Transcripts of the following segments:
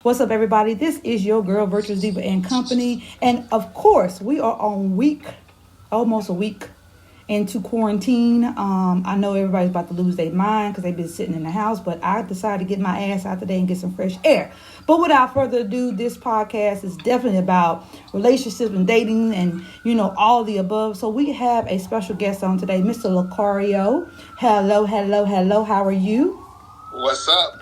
What's up, everybody? This is your girl, Virtuous, Diva, and Company. And of course, we are on almost a week into quarantine. I know everybody's about to lose their mind because they've been sitting in the house, but I decided to get my ass out today and get some fresh air. But without further ado, this podcast is definitely about relationships and dating and, all the above. So we have a special guest on today, Mr. Locario. Hello. How are you? What's up?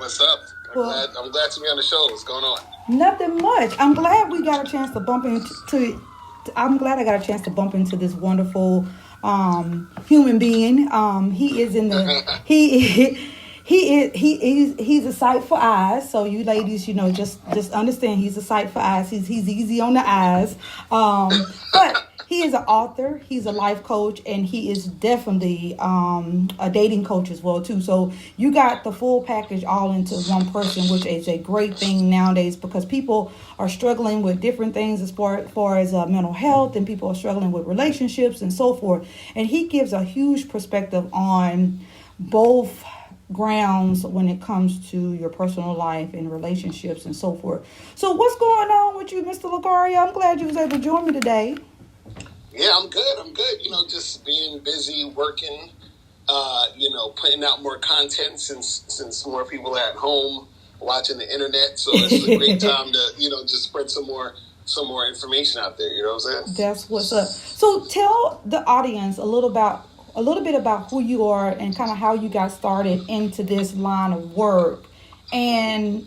I'm glad to be on the show. What's going on? Nothing much. I'm glad we got a chance to bump into. I'm glad I got a chance to bump into this wonderful human being. He is in the he's a sight for eyes. So you ladies, just understand he's a sight for eyes. He's easy on the eyes. But he is an author, he's a life coach, and he is definitely a dating coach as well too. So you got the full package all into one person, which is a great thing nowadays because people are struggling with different things as far as mental health, and people are struggling with relationships and so forth. And he gives a huge perspective on both grounds when it comes to your personal life and relationships and so forth. So what's going on with you, Mr. Locario? I'm glad you was able to join me today. Yeah, I'm good. Just being busy working, putting out more content since more people are at home watching the internet. So it's a great time to, just spread some more information out there. You know what I'm saying? That's what's up. So tell the audience a little bit about who you are and kind of how you got started into this line of work and,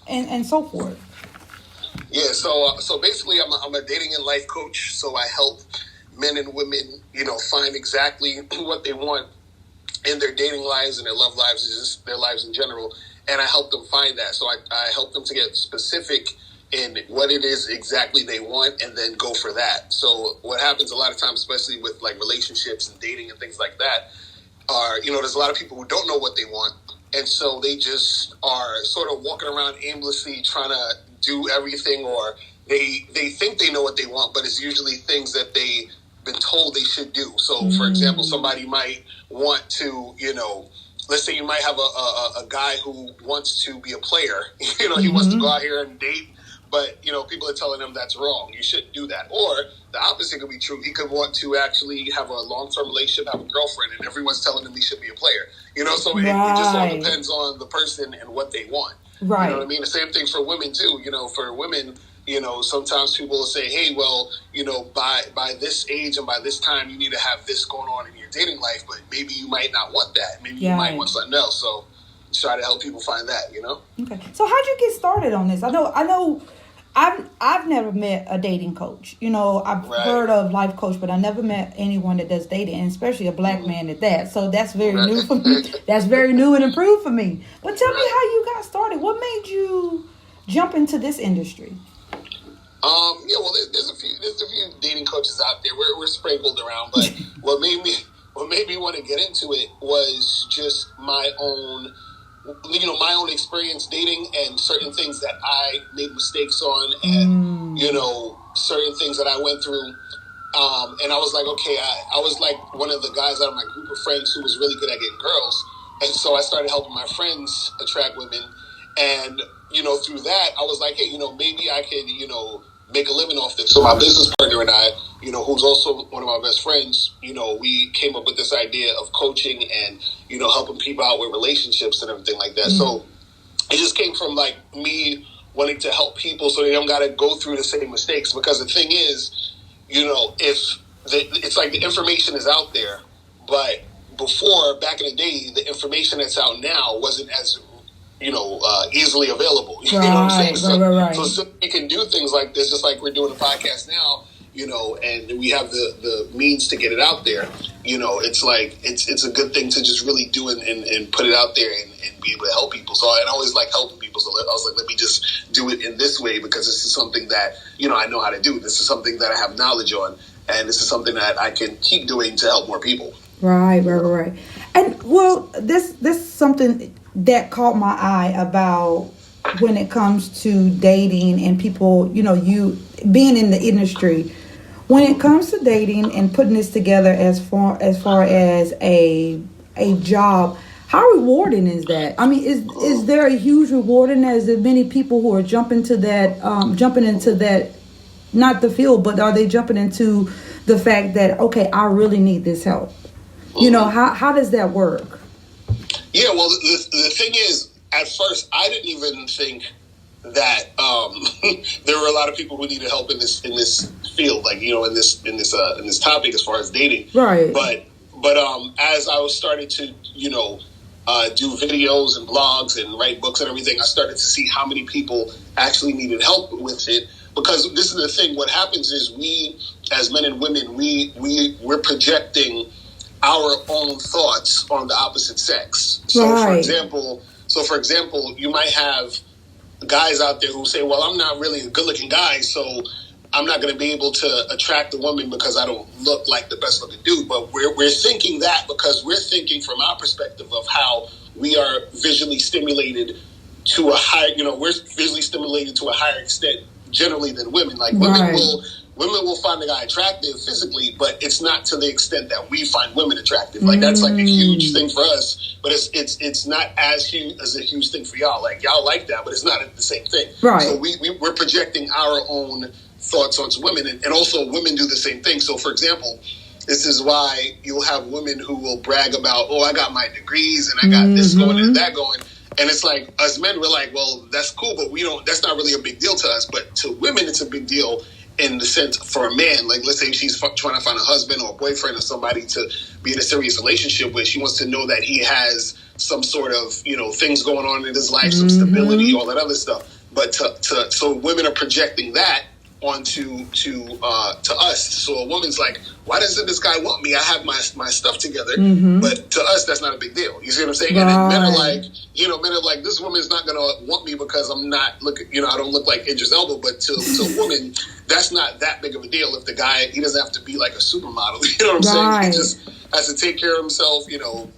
and so forth. Yeah, so basically I'm a dating and life coach. So I help men and women, find exactly what they want in their dating lives and their love lives, and just their lives in general. And I help them find that. So I help them to get specific in what it is exactly they want and then go for that. So what happens a lot of times, especially with like relationships and dating and things like that, are, there's a lot of people who don't know what they want. And so they just are sort of walking around aimlessly trying to do everything, or they think they know what they want, but it's usually things that they've been told they should do. So, for example, somebody might want to, let's say you might have a guy who wants to be a player. He wants to go out here and date, but, people are telling him that's wrong. You shouldn't do that. Or the opposite could be true. He could want to actually have a long-term relationship, have a girlfriend, and everyone's telling him he should be a player. So it just all depends on the person and what they want. Right. You know what I mean? The same thing for women, too. For women, sometimes people will say, hey, well, by this age and by this time, you need to have this going on in your dating life, but maybe you might not want that. Maybe you might want something else. So try to help people find that, Okay. So how'd you get started on this? I know I've never met a dating coach. I've heard of life coach, but I never met anyone that does dating, and especially a black man at that. So that's very new for me. That's very new and improved for me. But tell me how you got started. What made you jump into this industry? Well, there's a few dating coaches out there. We're sprinkled around, but what made me want to get into it was just my own experience dating and certain things that I made mistakes on, and certain things that I went through. And I was like, okay, I was like one of the guys out of my group of friends who was really good at getting girls, and so I started helping my friends attract women. And through that, I was like, hey, maybe I could make a living off this. So my business partner and I, who's also one of my best friends, we came up with this idea of coaching and, helping people out with relationships and everything like that. So it just came from like me wanting to help people so they don't got to go through the same mistakes. Because the thing is, it's like the information is out there, but before, back in the day, the information that's out now wasn't as easily available. You know what I'm saying? Right. So we can do things like this, just like we're doing a podcast now, and we have the means to get it out there. It's like, it's a good thing to just really do and put it out there and be able to help people. So I always like helping people. So I was like, let me just do it in this way, because this is something that, I know how to do. This is something that I have knowledge on, and this is something that I can keep doing to help more people. Right. And well, this something that caught my eye about when it comes to dating and people, you being in the industry, when it comes to dating and putting this together as far as a job, How rewarding is that? I mean, is there a huge reward in that? Is there many people who are jumping into that, not the field, but are they jumping into the fact that, okay, I really need this help? You know, how does that work? Yeah, well, the thing is, at first, I didn't even think that there were a lot of people who needed help in this field, like, you know, in this topic as far as dating. Right. But as I was starting to, you know, do videos and blogs and write books and everything, I started to see how many people actually needed help with it. Because this is the thing, what happens is we, as men and women, we're projecting our own thoughts on the opposite sex. So, right. for example, you might have guys out there who say, well, I'm not really a good-looking guy, so I'm not going to be able to attract a woman because I don't look like the best-looking dude. But we're thinking that because we're thinking from our perspective of how we are visually stimulated to a higher, you know, we're visually stimulated to a higher extent generally than women. Like women will find a guy attractive physically, but it's not to the extent that we find women attractive. Like that's like a huge thing for us, but it's not as huge as a huge thing for y'all. Like y'all like that, but it's not the same thing. Right. So we're projecting our own thoughts onto women, and also women do the same thing. So for example, this is why you'll have women who will brag about, oh, I got my degrees and I got this going and that going. And it's like, us men, we're like, well, that's cool, but that's not really a big deal to us. But to women, it's a big deal in the sense for a man. Like, let's say she's trying to find a husband or a boyfriend or somebody to be in a serious relationship with. She wants to know that he has some sort of, you know, things going on in his life, some stability, all that other stuff. But so women are projecting that onto to us. So a woman's like, why doesn't this guy want me? I have my stuff together. But to us, that's not a big deal. You see what I'm saying? Right. And then men are like, this woman's not going to want me because I'm not looking, you know, I don't look like Idris Elba. But to a woman, that's not that big of a deal. If the guy, he doesn't have to be like a supermodel. You know what I'm saying? He just has to take care of himself, you know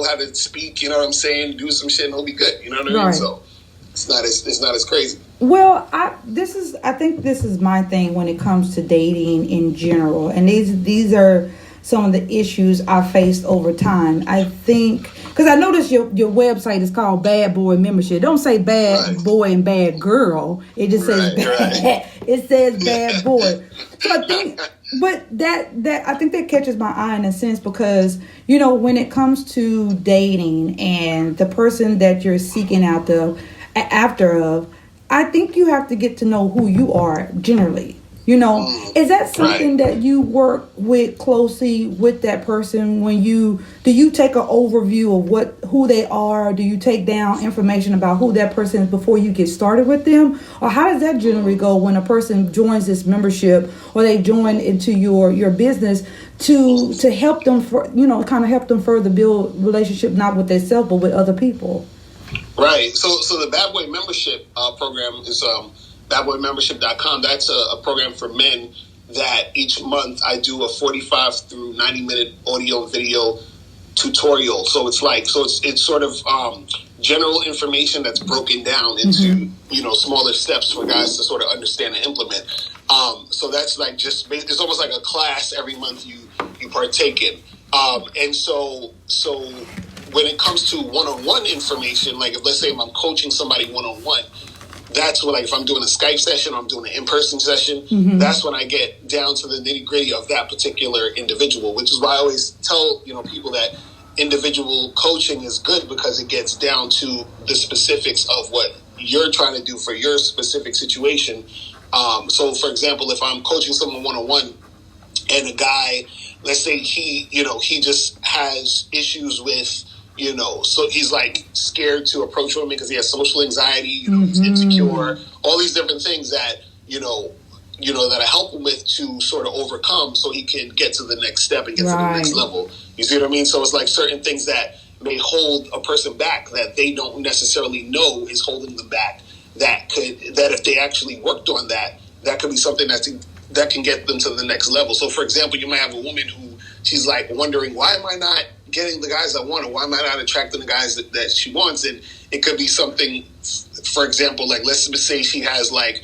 how to speak, you know what I'm saying? Do some shit and he'll be good. You know what I mean? So it's not as crazy. Well, I think this is my thing when it comes to dating in general, and these are some of the issues I faced over time. I think because I noticed your website is called Bad Boy Membership. Don't say bad boy and bad girl. It just says bad. Right. It says bad boy. So I think, but that I think that catches my eye in a sense because, you know, when it comes to dating and the person that you're seeking after of, I think you have to get to know who you are generally. You know, is that something that you work with closely with that person when do you take an overview of who they are? Do you take down information about who that person is before you get started with them? Or how does that generally go when a person joins this membership or they join into your business to help them kind of help them further build relationship, not with themselves, but with other people? Right. So the Bad Boy Membership program is badboymembership.com. That's a program for men that each month I do a 45 through 90 minute audio and video tutorial. So it's sort of general information that's broken down into smaller steps for guys to sort of understand and implement. So that's like it's almost like a class every month you partake in. And so when it comes to one-on-one information, like if let's say I'm coaching somebody one-on-one, that's when, like, if I'm doing a Skype session or I'm doing an in-person session, that's when I get down to the nitty-gritty of that particular individual, which is why I always tell, people that individual coaching is good because it gets down to the specifics of what you're trying to do for your specific situation. So, for example, if I'm coaching someone one-on-one and a guy, let's say he just has issues with, so he's like scared to approach women because he has social anxiety, he's insecure, all these different things that, that I help him with to sort of overcome so he can get to the next step and get to the next level. You see what I mean? So it's like certain things that may hold a person back that they don't necessarily know is holding them back. That if they actually worked on that could be something that can get them to the next level. So, for example, you might have a woman who she's like wondering, why am I not getting the guys I want, or why am I not attracting the guys that she wants? And it could be something, for example, like let's say she has like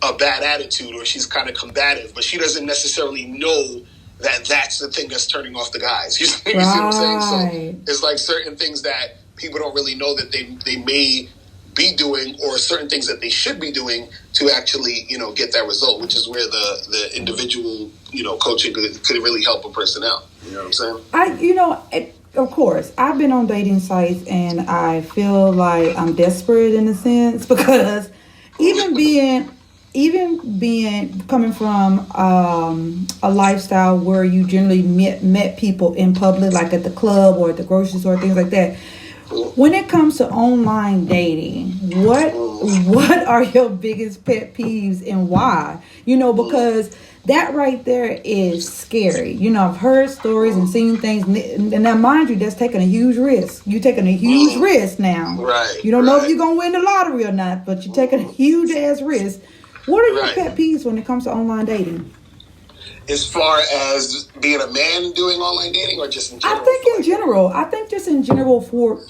a bad attitude or she's kind of combative, but she doesn't necessarily know that's the thing that's turning off the guys. You see what I'm saying? So it's like certain things that people don't really know that they may be doing, or certain things that they should be doing to actually, get that result, which is where the individual, coaching could really help a person out. You know what I'm saying? Of course, I've been on dating sites and I feel like I'm desperate in a sense because even being coming from a lifestyle where you generally met people in public, like at the club or at the grocery store, things like that. When it comes to online dating, what are your biggest pet peeves and why? Because that right there is scary. I've heard stories and seen things, and now mind you, that's taking a huge risk. You're taking a huge risk now. Right. You don't know if you're gonna win the lottery or not, but you're taking a huge ass risk. What are your pet peeves when it comes to online dating? As far as being a man doing online dating, or just in general? I think in general. I think just in general for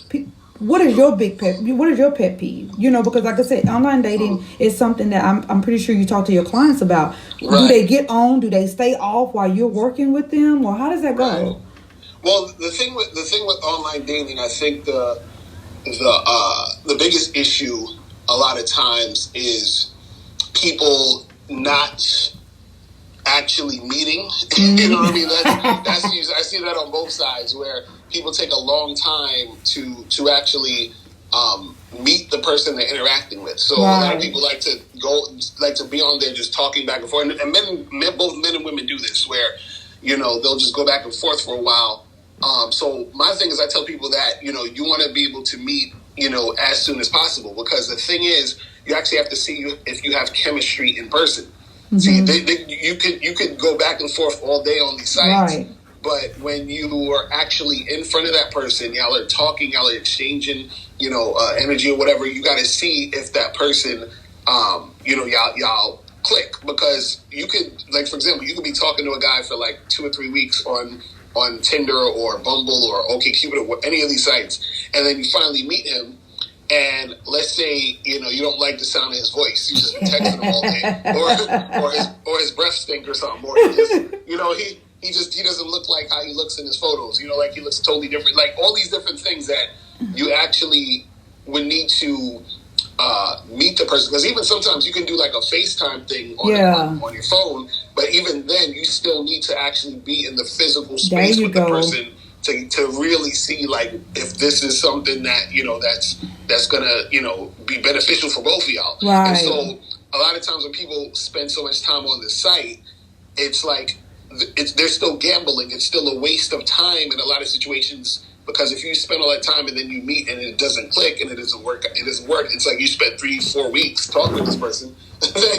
what is your big pet? What is your pet peeve? Because like I said, online dating is something that I'm pretty sure you talk to your clients about. Right. Do they get on? Do they stay off while you're working with them, or how does that go? Right. Well, the thing with online dating, I think the biggest issue a lot of times is people not actually meeting. You know what I mean? That's I see that on both sides, where people take a long time to actually meet the person they're interacting with. So a lot of people like to be on there just talking back and forth. And both men and women do this, where they'll just go back and forth for a while. So my thing is, I tell people that you want to be able to meet as soon as possible, because the thing is, you actually have to see if you have chemistry in person. Mm-hmm. See, you could go back and forth all day on these sites, but when you are actually in front of that person, y'all are talking, y'all are exchanging, energy or whatever. You got to see if that person, y'all click, because you could, like, for example, you could be talking to a guy for like 2 or 3 weeks on Tinder or Bumble or OkCupid or any of these sites, and then you finally meet him. And let's say, you don't like the sound of his voice. You just been texting him all day. Or his breath stink or something. Or he just, he doesn't look like how he looks in his photos. Like he looks totally different. Like all these different things that you actually would need to meet the person. Because even sometimes you can do like a FaceTime thing on your phone. But even then, you still need to actually be in the physical space with the person to really see, like, if this is something that that's gonna be beneficial for both of y'all. Right. And so a lot of times when people spend so much time on the site, it's like they're still gambling. It's still a waste of time in a lot of situations, because if you spend all that time and then you meet and it doesn't click and it doesn't work. It's like you spent 3-4 weeks talking with this person.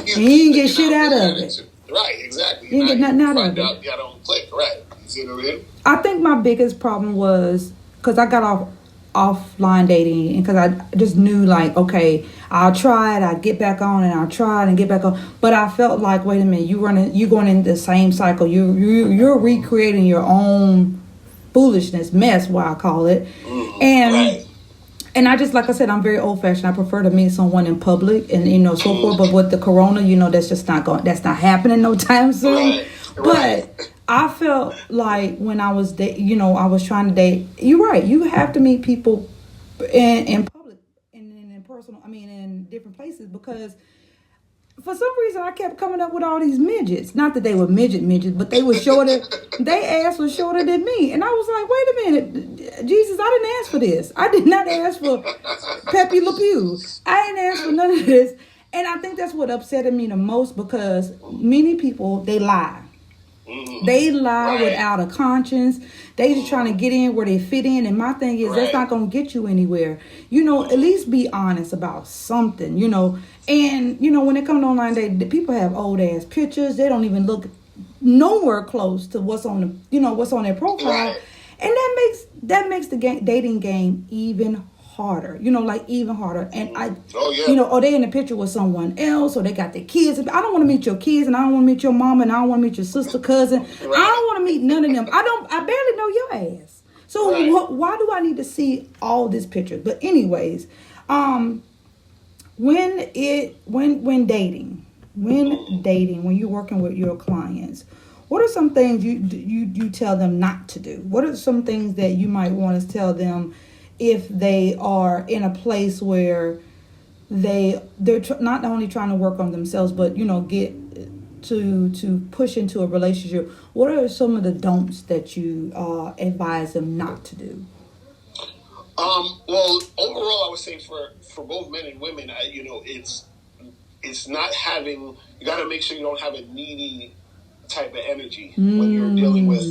you didn't get shit out of it. Right, exactly. You didn't get nothing out of it. Y'all don't click, right? You see what I mean? I think my biggest problem was because I got offline dating, and because I just knew, like, okay, I'll try it, I'll get back on, and I'll try it and get back on. But I felt like, wait a minute, you're going in the same cycle. You're recreating your own foolishness, mess, what I call it. And I just, like I said, I'm very old fashioned. I prefer to meet someone in public and so forth. But with the corona, that's just that's not happening no time soon. But I felt like when I was I was trying to date. You're right. You have to meet people in public and in personal. In different places, because for some reason I kept coming up with all these midgets. Not that they were midgets, but they were shorter. Their ass was shorter than me, and I was like, wait a minute, Jesus, I didn't ask for this. I did not ask for Pepe Le Pew. I didn't ask for none of this, and I think that's what upset me the most, because many people, they lie. They lie without a conscience. They just trying to get in where they fit in. And my thing is, that's not going to get you anywhere. At least be honest about something, And, when it comes to online dating, people have old ass pictures. They don't even look nowhere close to what's on what's on their profile. And that makes the dating game even harder, even harder. And or they in the picture with someone else, or they got their kids. I don't want to meet your kids, and I don't want to meet your mama, and I don't want to meet your sister, cousin. I don't want to meet none of them. I barely know your ass. So why do I need to see all this picture? But anyways, when dating, when you're working with your clients, What are some things you tell them not to do? What are some things that you might want to tell them if they are in a place where they're not only trying to work on themselves, but get to push into a relationship? What are some of the don'ts that you advise them not to do? Well, overall, I would say for both men and women, it's not having. You got to make sure you don't have a needy type of energy when you're dealing with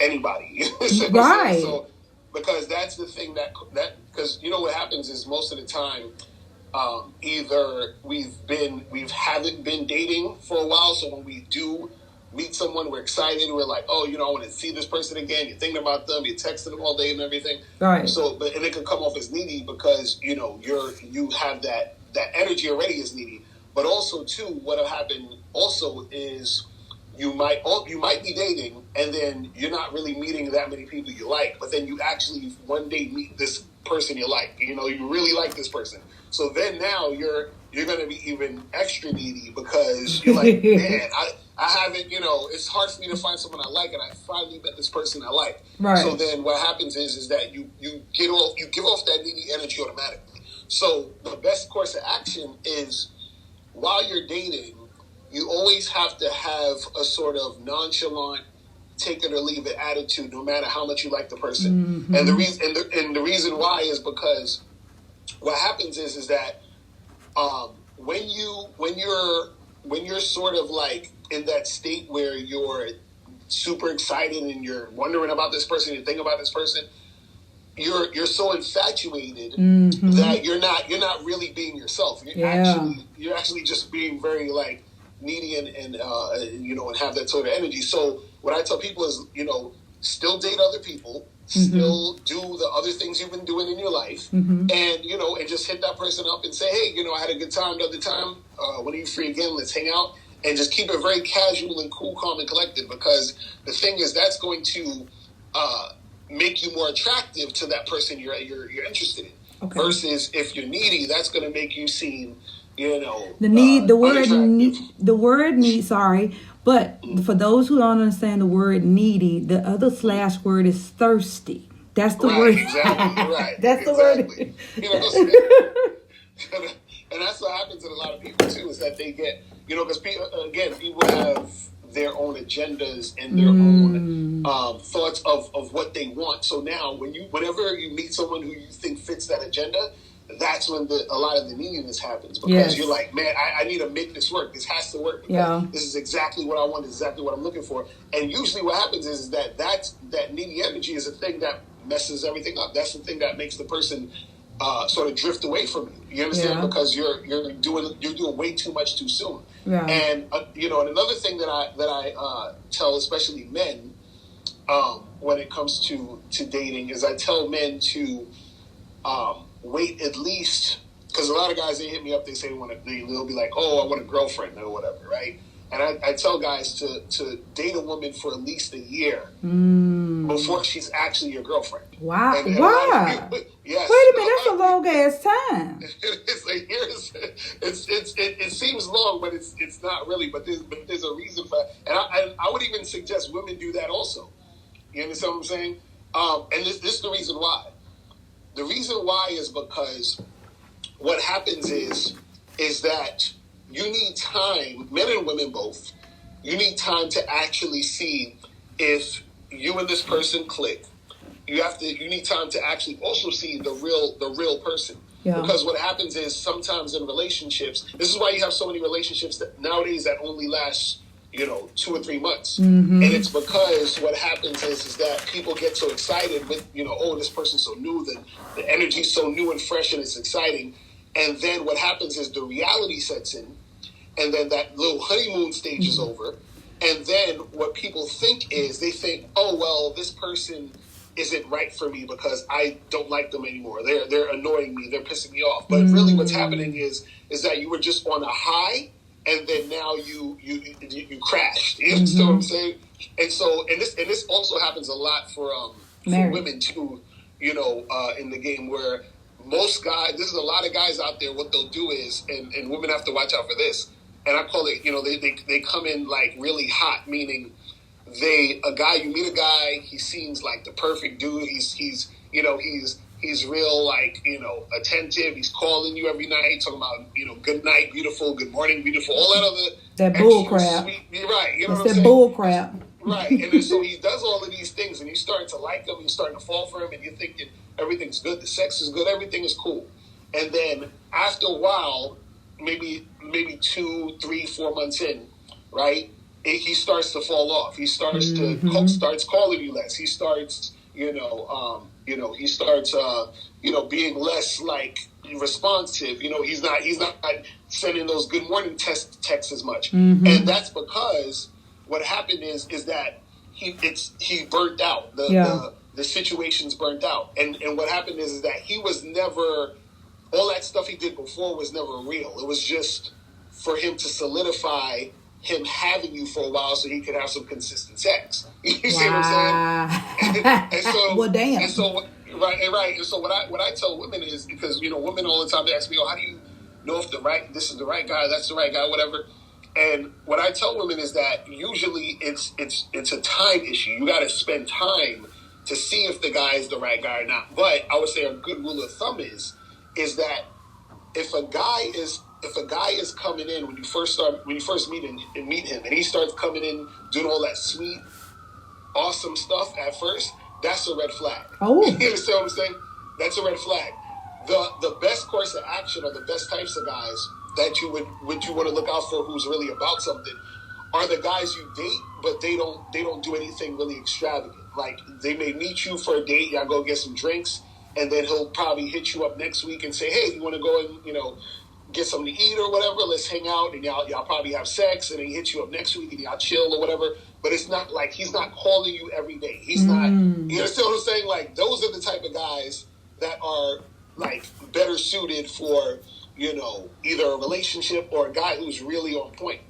anybody. Right. So, because that's the thing that because what happens is most of the time, either we haven't been dating for a while, so when we do meet someone, we're excited, we're like, oh, I want to see this person again, you're thinking about them, you're texting them all day and everything, right? So and it can come off as needy because you have that energy already as needy. But also too, what'll happen also is you might be dating and then you're not really meeting that many people you like, but then you actually one day meet this person you like. You really like this person. So then now you're going to be even extra needy because you're like, man, I haven't, it's hard for me to find someone I like, and I finally met this person I like. Right. So then what happens is that you give off that needy energy automatically. So the best course of action is while you're dating, you always have to have a sort of nonchalant, take it or leave it attitude, no matter how much you like the person. Mm-hmm. And the reason why is because what happens is that when you're sort of like in that state where you're super excited and you're wondering about this person, you're thinking about this person, you're so infatuated that you're not really being yourself. You're actually just being very like needy and have that sort of energy. So what I tell people is, still date other people, still do the other things you've been doing in your life, and and just hit that person up and say, hey, I had a good time the other time. When are you free again? Let's hang out, and just keep it very casual and cool, calm, and collected. Because the thing is, that's going to make you more attractive to that person you're interested in. Okay. Versus if you're needy, that's going to make you seem the word need. Sorry, but for those who don't understand the word needy, the other / word is thirsty. That's the word. Exactly. Right. That's the word. And that's what happens to a lot of people too. Is that they get because people have their own agendas and their own thoughts of what they want. So now, whenever you meet someone who you think fits that agenda, that's when a lot of the neediness happens, because you're like, man, I need to make this work. This has to work because this is exactly what I want. This is exactly what I'm looking for. And usually what happens is that needy energy is a thing that messes everything up. That's the thing that makes the person sort of drift away from you. You understand? Because you're doing way too much too soon. Yeah. And and another thing that I tell especially men when it comes to dating is I tell men to wait at least, because a lot of guys, they hit me up, they say they'll be like, oh, I want a girlfriend or whatever, right? And I tell guys to date a woman for at least a year before she's actually your girlfriend. Wow. Wow. Yes. Wait a minute, that's a long ass time. It seems long, but it's not really. But there's a reason for it. And I would even suggest women do that also. You understand what I'm saying? And this is the reason why. The reason why is because what happens is that you need time, men and women both, you need time to actually see if you and this person click. You need time to actually also see the real person. Yeah. Because what happens is sometimes in relationships, this is why you have so many relationships that nowadays that only last 2 or 3 months. Mm-hmm. And it's because what happens is that people get so excited with, oh, this person's so new, the energy's so new and fresh and it's exciting. And then what happens is the reality sets in, and then that little honeymoon stage is over. And then what people think is they think, oh, well, this person isn't right for me because I don't like them anymore. They're annoying me. They're pissing me off. But really what's happening is that you were just on a high, and then now you crashed. You understand what I'm saying? And so, and this also happens a lot for women too, in the game, where most guys, there's a lot of guys out there, what they'll do is, and women have to watch out for this, and I call it, they come in like really hot, meaning you meet a guy, he seems like the perfect dude. He's real, like, attentive. He's calling you every night, talking about, good night, beautiful, good morning, beautiful, all that other that bull crap. You're right. You know That's what I'm that saying? bull crap. Right. And then, so he does all of these things, and you're starting to like him, you're starting to fall for him, and you're thinking everything's good, the sex is good, everything is cool. And then after a while, maybe 2, 3, 4 months in, right? He starts to fall off. He starts to starts calling you less. He starts, being less like responsive. He's not sending those good morning texts as much. And that's because what happened is that he burnt out. The situation's burnt out. And what happened is that he was never, all that stuff he did before was never real. It was just for him to solidify him having you for a while so he could have some consistent sex. You see what I'm saying? And so, well, damn. And so, right. And so what I tell women is, because, women all the time, they ask me, how do you know if this is the right guy, that's the right guy, whatever. And what I tell women is that usually it's a time issue. You got to spend time to see if the guy is the right guy or not. But I would say a good rule of thumb is that if a guy is coming in when you first meet him, and he starts coming in doing all that sweet, awesome stuff at first, that's a red flag. Oh, you understand what I'm saying? That's a red flag. The best course of action, or the best types of guys that you want to look out for, who's really about something, are the guys you date, but they don't do anything really extravagant. Like, they may meet you for a date, y'all go get some drinks, and then he'll probably hit you up next week and say, hey, you want to go and get something to eat or whatever, let's hang out, and y'all probably have sex, and then he hits you up next week and y'all chill or whatever. But it's not like he's not calling you every day. He's not, you understand what I'm saying? Like, those are the type of guys that are like better suited for, either a relationship or a guy who's really on point.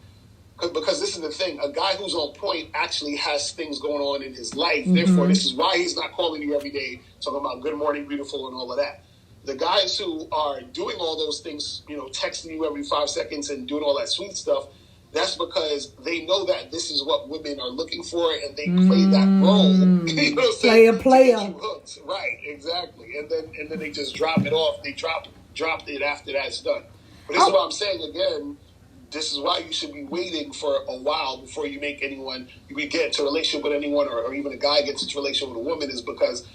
Because this is the thing, a guy who's on point actually has things going on in his life. Therefore, this is why he's not calling you every day, talking about good morning, beautiful, and all of that. The guys who are doing all those things, texting you every 5 seconds and doing all that sweet stuff, that's because they know that this is what women are looking for, and they play that role. You know what I'm saying? Player. To get you hooked. Right, exactly. And then they just drop it off. They dropped it after that's done. But this is what I'm saying again. This is why you should be waiting for a while before you get into a relationship with anyone, or even a guy gets into a relationship with a woman, is because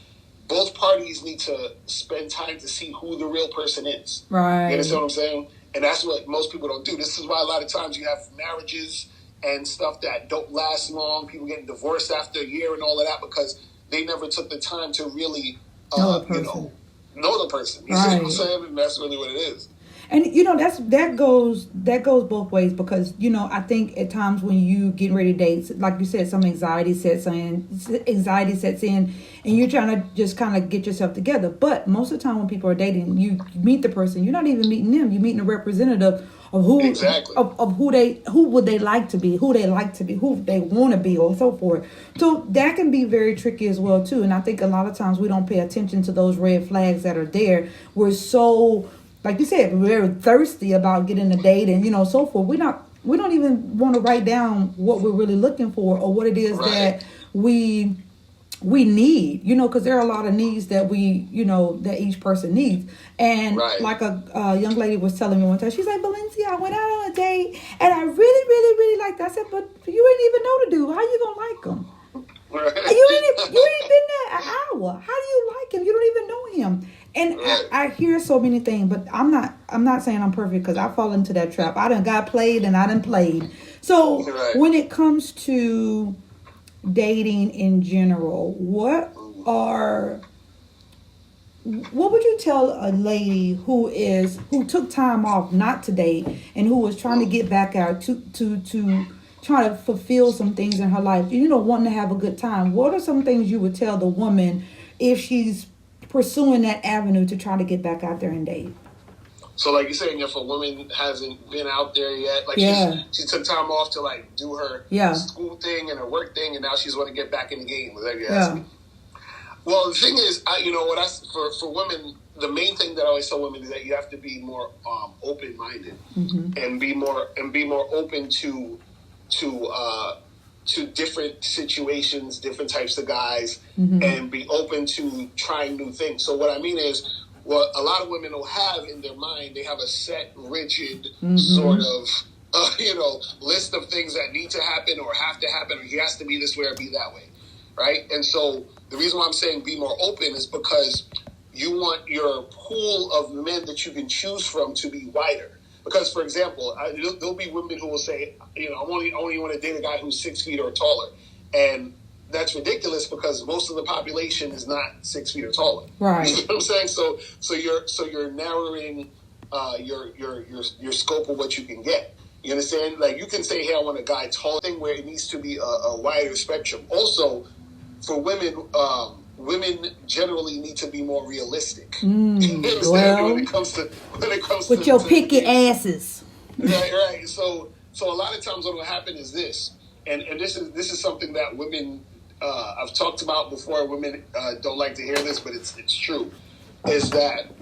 both parties need to spend time to see who the real person is. Right. You understand what I'm saying? And that's what most people don't do. This is why a lot of times you have marriages and stuff that don't last long. People getting divorced after a year and all of that, because they never took the time to really, know the person. You see what I'm saying? And that's really what it is. And that goes both ways, because I think at times when you get ready to date, like you said, some anxiety sets in, and you're trying to just kind of get yourself together. But most of the time when people are dating, you meet the person, you're not even meeting them, you're meeting a representative of who exactly. of who would they like to be, who they want to be, or so forth. So that can be very tricky as well too. And I think a lot of times we don't pay attention to those red flags that are there. We're so, like you said, we're very thirsty about getting a date and so forth. We don't even want to write down what we're really looking for, or what it is that we need, because there are a lot of needs that that each person needs. And like a young lady was telling me one time, she's like, Valencia, I went out on a date and I really, really, really liked it. I said, but you ain't even know the dude. How you gonna like him? You ain't been there an hour. How do you like him? You don't even know him. And I hear so many things, but I'm not saying I'm perfect, because I fall into that trap. I done got played and I done played. So when it comes to dating in general, what would you tell a lady who took time off not to date, and who was trying to get back out to try to fulfill some things in her life, wanting to have a good time? What are some things you would tell the woman if she's pursuing that avenue to try to get back out there and date? So, like you're saying, if a woman hasn't been out there yet, like she took time off to like do her school thing and her work thing, and now she's want to get back in the game. Was that you asking? Well, the thing is, for women, the main thing that I always tell women is that you have to be more open-minded and be more open to different situations, different types of guys, and be open to trying new things. So what I mean is, what a lot of women will have in their mind, they have a set, rigid sort of, list of things that need to happen or have to happen, or he has to be this way or be that way, right? And so the reason why I'm saying be more open is because you want your pool of men that you can choose from to be wider. Because, for example, there'll be women who will say, I only want to date a guy who's 6 feet or taller. And that's ridiculous because most of the population is not 6 feet or taller. Right. You know what I'm saying? So you're narrowing your scope of what you can get. You understand? Like, you can say, hey, I want a guy tall, thing where it needs to be a wider spectrum. Also, for women, women generally need to be more realistic. Well, when it comes to with your picky asses. Right. So a lot of times what will happen is this, and this is something that women I've talked about before. Women don't like to hear this, but it's true. Is that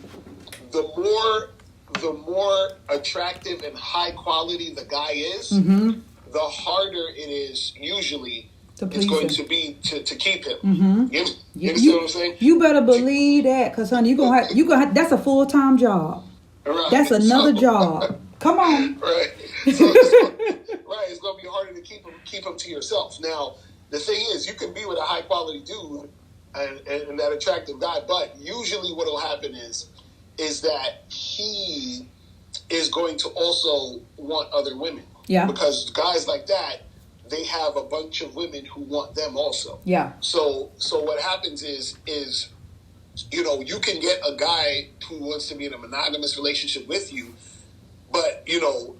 the more attractive and high quality the guy is, the harder it is usually. It's going to be to keep him. You understand what I'm saying? You better believe that, because honey, you gonna have that's a full-time job. Right. That's another job. Come on. Right. It's gonna be harder to keep him to yourself. Now, the thing is, you can be with a high quality dude and that attractive guy, but usually what will happen is that he is going to also want other women. Yeah. Because guys like that, they have a bunch of women who want them also. Yeah. So what happens is you can get a guy who wants to be in a monogamous relationship with you, but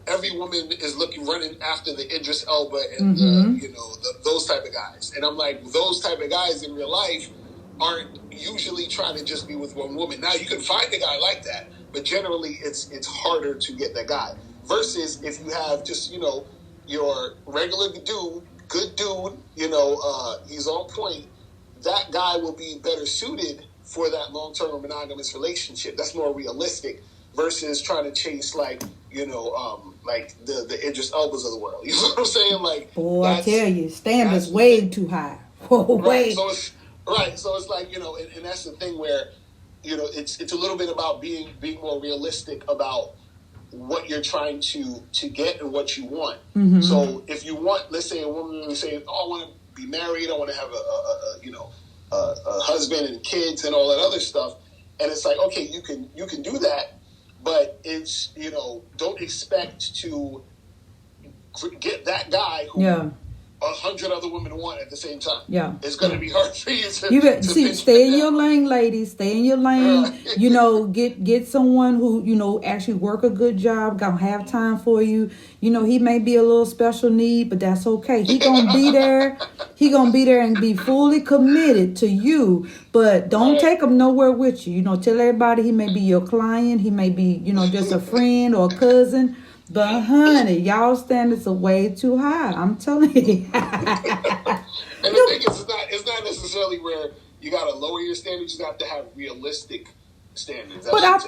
every woman is running after the Idris Elba and those type of guys. And I'm like, those type of guys in real life aren't usually trying to just be with one woman. Now you can find a guy like that, but generally it's harder to get that guy. Versus if you have just your regular dude, good dude, he's on point, that guy will be better suited for that long-term monogamous relationship. That's more realistic versus trying to chase like the Idris Elbas of the world. You know what I'm saying? Like, boy, I tell you, standards way too high. Right. So it's like, and that's the thing where, it's a little bit about being more realistic about what you're trying to get and what you want. So if you want, let's say a woman is saying, "Oh, I want to be married. I want to have a husband and kids and all that other stuff," and it's like, okay, you can do that, but it's don't expect to get that guy who 100 other women want at the same time. Yeah, it's going to be hard for you to stay in your lane, ladies. Stay in your lane. Get someone who actually work a good job, gonna have time for you. He may be a little special need, but that's okay. He gonna be there. He gonna be there and be fully committed to you. But don't take him nowhere with you. Tell everybody he may be your client. He may be just a friend or a cousin. But honey, y'all standards are way too high. I'm telling you. And the thing is, it's not necessarily where you gotta lower your standards. You have to have realistic standards. But I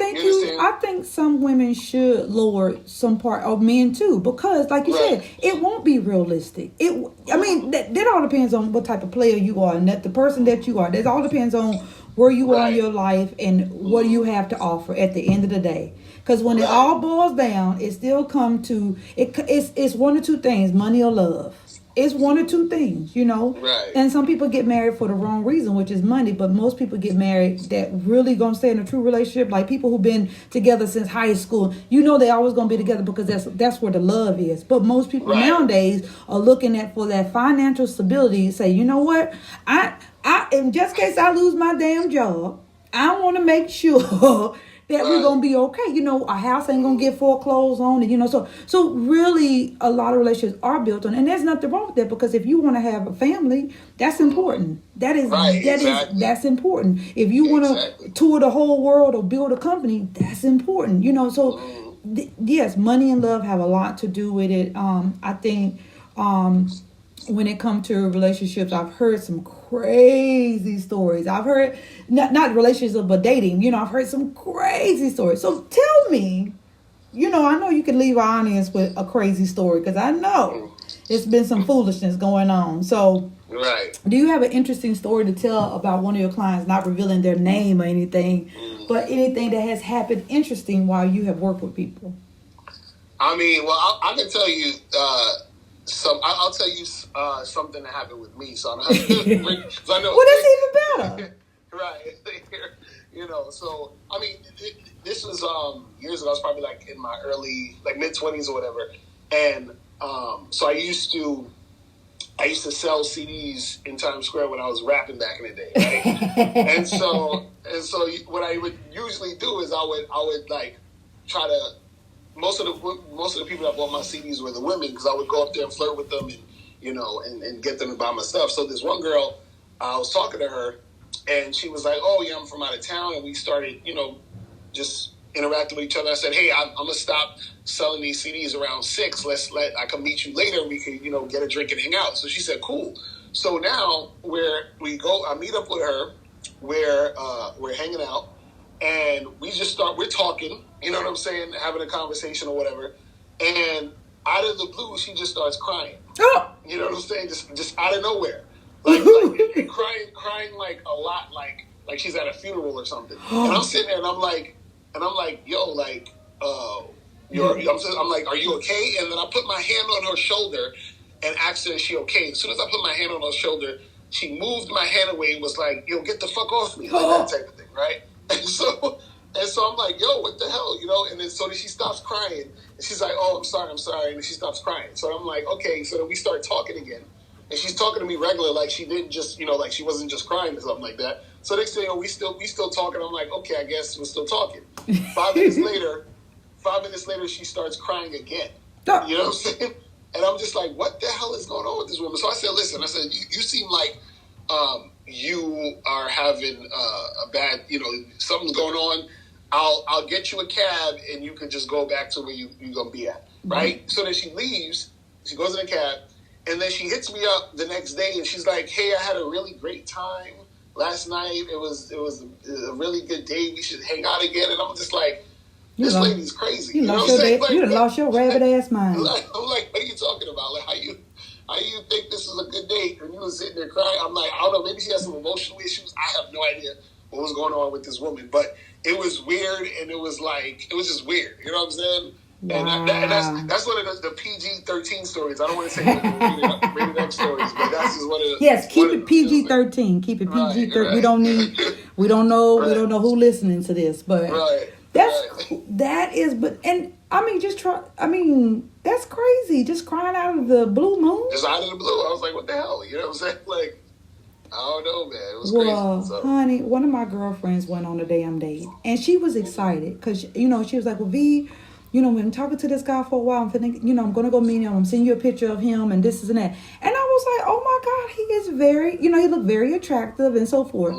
think some women should lower some part of men too, because like you said, it won't be realistic. That all depends on what type of player you are and the person that you are. That all depends on where you are in your life and what you have to offer at the end of the day. Because when it all boils down, it still comes to it's one or two things: money or love. It's one or two things, Right. And some people get married for the wrong reason, which is money. But most people get married that really gonna stay in a true relationship. Like people who've been together since high school, they always gonna be together because that's where the love is. But most people nowadays are looking for that financial stability. Say, you know what, I in just in case I lose my damn job, I want to make sure that we're gonna be okay. Our house ain't gonna get foreclosed on, and so really a lot of relationships are built on, and there's nothing wrong with that, because if you want to have a family, that's important. That's important. If you want to tour the whole world or build a company, that's important. Yes, money and love have a lot to do with it. I think when it comes to relationships, I've heard some crazy stories. I've heard not relationships but dating. I've heard some crazy stories. So tell me, I know you can leave our audience with a crazy story because I know it's been some foolishness going on. So, right. Do you have an interesting story to tell about one of your clients, not revealing their name or anything, but anything that has happened interesting while you have worked with people? I mean, well, I can tell you I'll tell you something that happened with me. So I know. Well, that's even better. Right. So I mean, this was years ago. I was probably like in my early, like mid-20s or whatever, and so I used to sell CDs in Times Square when I was rapping back in the day, right? and so what I would usually do is I would like try to. Most of the people that bought my CDs were the women because I would go up there and flirt with them and get them to buy my stuff. So this one girl, I was talking to her, and she was like, "Oh yeah, I'm from out of town," and we started, just interacting with each other. I said, "Hey, I'm gonna stop selling these CDs around 6. I can meet you later. We can get a drink and hang out." So she said, "Cool." So now I meet up with her, we're hanging out. And we're talking, you know what I'm saying, having a conversation or whatever. And out of the blue, she just starts crying. Oh. You know what I'm saying? Just out of nowhere. And crying like a lot, like she's at a funeral or something. And I'm sitting there and I'm like, yo, like, I'm like, are you okay? And then I put my hand on her shoulder and asked her, is she okay? As soon as I put my hand on her shoulder, she moved my hand away and was like, yo, get the fuck off me. Like that type of thing, right? And so I'm like, yo, what the hell, And then so she stops crying, and she's like, oh, I'm sorry, and then she stops crying. So I'm like, okay. So then we start talking again, and she's talking to me regular, like she didn't just, like she wasn't just crying or something like that. So next thing we still talking. I'm like, okay, I guess we're still talking. 5 minutes later, she starts crying again. You know what I'm saying? And I'm just like, what the hell is going on with this woman? So I said, listen, you seem like you are having a bad, something's going on. I'll get you a cab and you can just go back to where you're going to be at. Right? So then she leaves, she goes in the cab, and then she hits me up the next day and she's like, hey, I had a really great time last night. It was a really good day. We should hang out again. And I'm just like, this lady's crazy. You done lost your rabbit ass mind. I'm like, what are you talking about? Like, how you think this is a good date? And you was sitting there crying. I'm like, I don't know, maybe she has some emotional issues. I have no idea what was going on with this woman. But it was weird, and it was just weird. You know what I'm saying? Wow. And that's one of the PG-13 stories. I don't want to say rated X stories, but that's just one of the... Yes, keep it PG-13. Keep it PG-13. Right. We don't know who listening to this, but that is, but, and I mean, that's crazy. Just crying out of the blue moon. Just out of the blue. I was like, what the hell? You know what I'm saying? Like, I don't know, man. It was crazy. So. Honey, one of my girlfriends went on a damn date, and she was excited because, she was like, well, V, we've been talking to this guy for a while. I'm going to go meet him. I'm sending you a picture of him and this and that. And I was like, oh my God, he is very, he looked very attractive and so forth.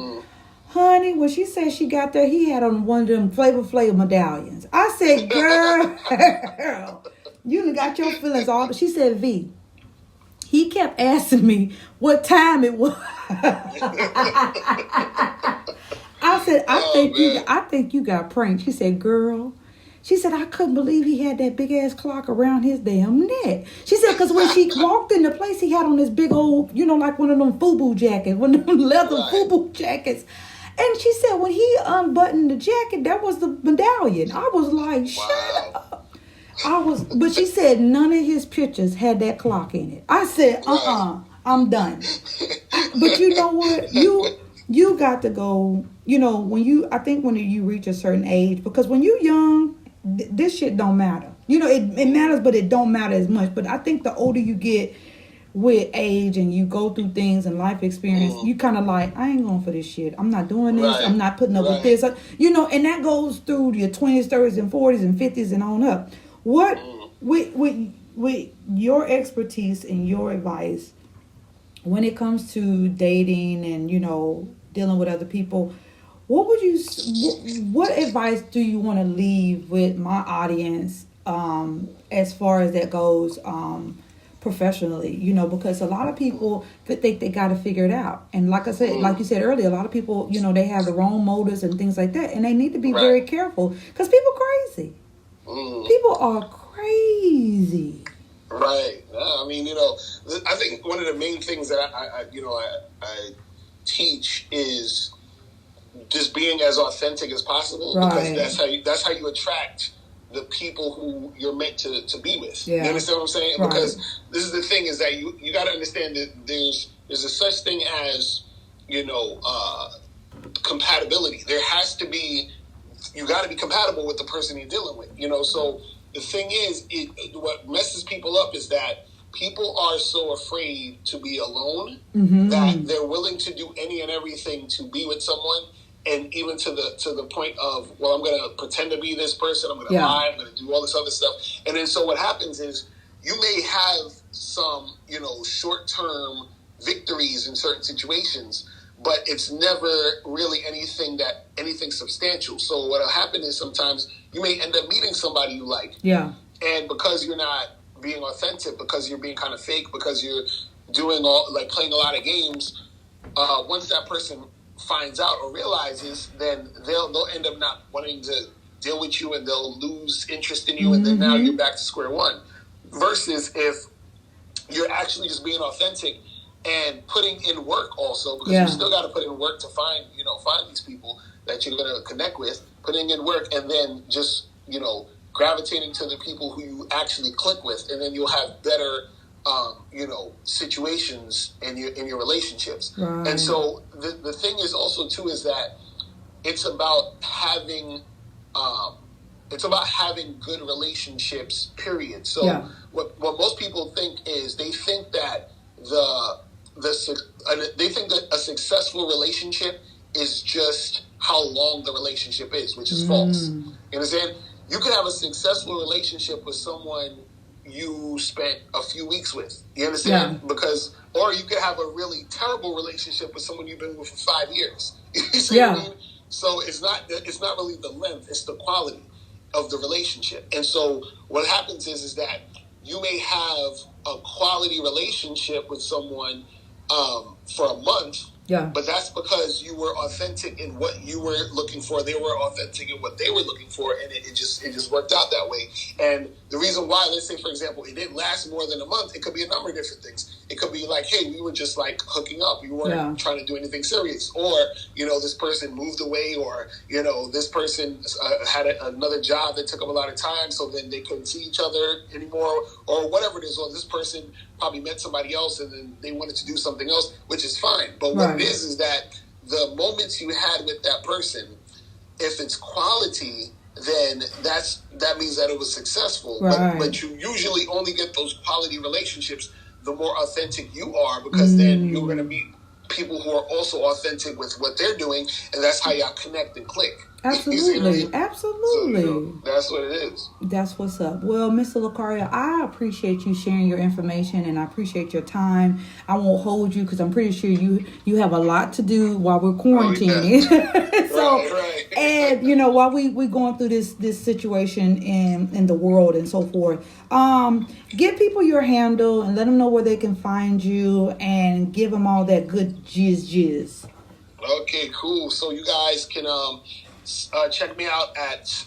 Honey, when she said she got there, he had on one of them Flavor Flav medallions. I said, girl, you done got your feelings all. She said, V, he kept asking me what time it was. I said, I think you got pranked. She said, girl. She said, I couldn't believe he had that big ass clock around his damn neck. She said, because when she walked in the place, he had on this big old, like one of them FUBU jackets, one of them leather FUBU jackets. And she said, when he unbuttoned the jacket, that was the medallion. I was like, shut up. But she said none of his pictures had that clock in it. I said, I'm done. But you know what? You got to go, when you reach a certain age, because when you're young, this shit don't matter. It matters, but it don't matter as much. But I think the older you get with age and you go through things and life experience, you kind of like, I ain't going for this shit. I'm not doing this. I'm not putting up with this. And that goes through your 20s, 30s, and 40s, and 50s and on up. What, with your expertise and your advice, when it comes to dating and, dealing with other people, what advice do you want to leave with my audience as far as that goes? professionally, because a lot of people think they got to figure it out. And like I said, like you said earlier, a lot of people, they have the wrong motives and things like that. And they need to be very careful because people crazy. People are crazy. Right. I mean, I think one of the main things that I teach is just being as authentic as possible, because that's how you attract the people who you're meant to be with. Yeah. You understand what I'm saying? Right. Because this is the thing, is that you got to understand that there's a such thing as compatibility. There has to be, you got to be compatible with the person you're dealing with. So the thing is, what messes people up is that people are so afraid to be alone that they're willing to do any and everything to be with someone, and even to the point of, well, I'm going to pretend to be this person, I'm going to lie, I'm going to do all this other stuff. And then so what happens is you may have some, short-term victories in certain situations, but it's never really anything substantial. So what'll happen is sometimes you may end up meeting somebody you like. Yeah. And because you're not being authentic, because you're being kind of fake, because you're doing playing a lot of games, once that person finds out or realizes, then they'll end up not wanting to deal with you, and they'll lose interest in you, and then now you're back to square one. Versus if you're actually just being authentic and putting in work also, because you still got to put in work to find these people that you're going to connect with, putting in work, and then just, gravitating to the people who you actually click with, and then you'll have better, situations in your relationships. Right. And so the thing is also too, is that it's about having good relationships, period. So what most people think is, they think that they think that a successful relationship is just how long the relationship is, which is false. You understand? You could have a successful relationship with someone you spent a few weeks with. You understand? Yeah. Or you could have a really terrible relationship with someone you've been with for 5 years. You see what I mean? So it's not really the length, it's the quality of the relationship. And so what happens is that you may have a quality relationship with someone for a month, but that's because you were authentic in what you were looking for. They were authentic in what they were looking for, and it just worked out that way. And the reason why, let's say, for example, it didn't last more than a month, it could be a number of different things. It could be like, hey, we were just like hooking up. We weren't trying to do anything serious. Or, this person moved away, or, this person had another job that took up a lot of time, so then they couldn't see each other anymore, or whatever it is. Or this person probably met somebody else and then they wanted to do something else, which is fine. But what it is that the moments you had with that person, if it's quality, then that means that it was successful. Right. But you usually only get those quality relationships the more authentic you are, because then you're going to meet people who are also authentic with what they're doing, and that's how y'all connect and click. Absolutely. Absolutely. So, that's what it is. That's what's up. Well, Mr. Locario, I appreciate you sharing your information, and I appreciate your time. I won't hold you because I'm pretty sure you have a lot to do while we're quarantining. Right. And while we going through this situation in the world and so forth, give people your handle and let them know where they can find you, and give them all that good jizz. Okay, cool. So you guys can check me out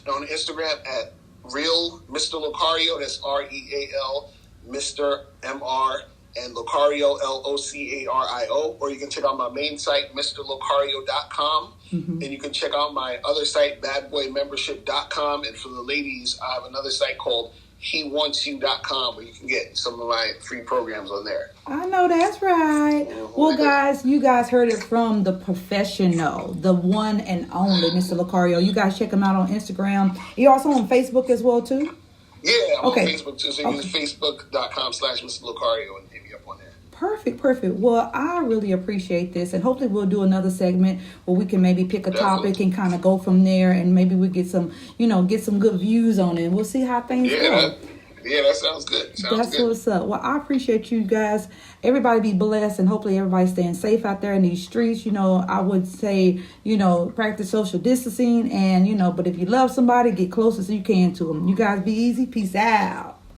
on Instagram at Real Mr. Locario. That's REAL Mr. MR, and Locario LOCARIO. Or you can check out my main site, MrLocario.com. And you can check out my other site, BadBoyMembership.com. And for the ladies, I have another site called HeWantsYou.com, where you can get some of my free programs on there. I know that's right. Well, guys, you guys heard it from the professional, the one and only Mr. Locario. You guys check him out on Instagram. You're also on Facebook as well, too? Yeah, I'm on Facebook, too. So you can use Facebook.com/Mr. Locario and hit me up on there. Perfect. Well, I really appreciate this, and hopefully we'll do another segment where we can maybe pick a topic and kind of go from there, and maybe we get some good views on it. We'll see how things go. That sounds good. That's what's up. Well, I appreciate you guys. Everybody be blessed, and hopefully everybody's staying safe out there in these streets. I would say, practice social distancing, and, but if you love somebody, get close as you can to them. You guys be easy. Peace out.